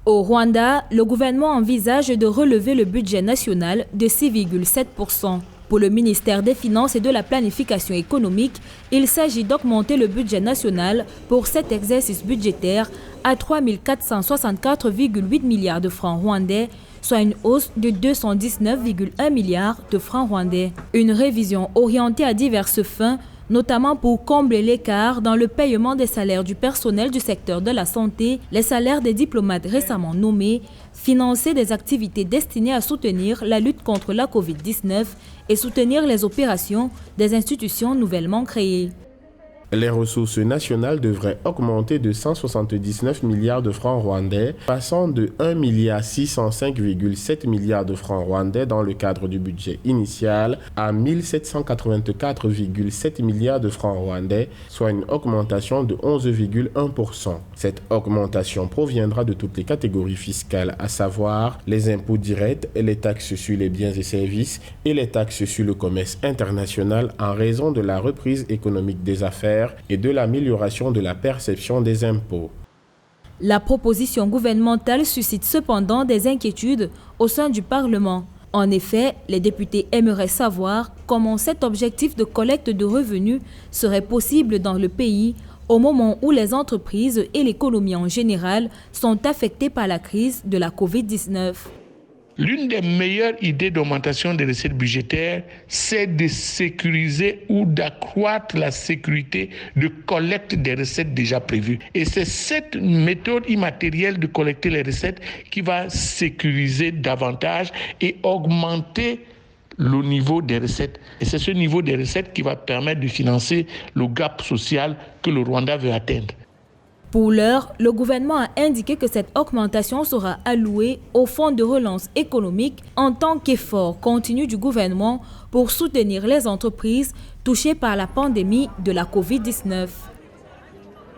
Au Rwanda, le gouvernement envisage de relever le budget national de 6,7%. Pour le ministère des Finances et de la Planification économique, il s'agit d'augmenter le budget national pour cet exercice budgétaire à 3 464,8 milliards de francs rwandais, soit une hausse de 219,1 milliards de francs rwandais. Une révision orientée à diverses fins, notamment pour combler l'écart dans le paiement des salaires du personnel du secteur de la santé, les salaires des diplomates récemment nommés, financer des activités destinées à soutenir la lutte contre la Covid-19 et soutenir les opérations des institutions nouvellement créées. Les ressources nationales devraient augmenter de 179 milliards de francs rwandais, passant de 1,605,7 milliards de francs rwandais dans le cadre du budget initial à 1784,7 milliards de francs rwandais, soit une augmentation de 11,1%. Cette augmentation proviendra de toutes les catégories fiscales, à savoir les impôts directs, les taxes sur les biens et services et les taxes sur le commerce international en raison de la reprise économique des affaires et de l'amélioration de la perception des impôts. La proposition gouvernementale suscite cependant des inquiétudes au sein du Parlement. En effet, les députés aimeraient savoir comment cet objectif de collecte de revenus serait possible dans le pays au moment où les entreprises et l'économie en général sont affectées par la crise de la Covid-19. L'une des meilleures idées d'augmentation des recettes budgétaires, c'est de sécuriser ou d'accroître la sécurité de collecte des recettes déjà prévues. Et c'est cette méthode immatérielle de collecter les recettes qui va sécuriser davantage et augmenter le niveau des recettes. Et c'est ce niveau des recettes qui va permettre de financer le gap social que le Rwanda veut atteindre. Pour l'heure, le gouvernement a indiqué que cette augmentation sera allouée au Fonds de relance économique en tant qu'effort continu du gouvernement pour soutenir les entreprises touchées par la pandémie de la Covid-19.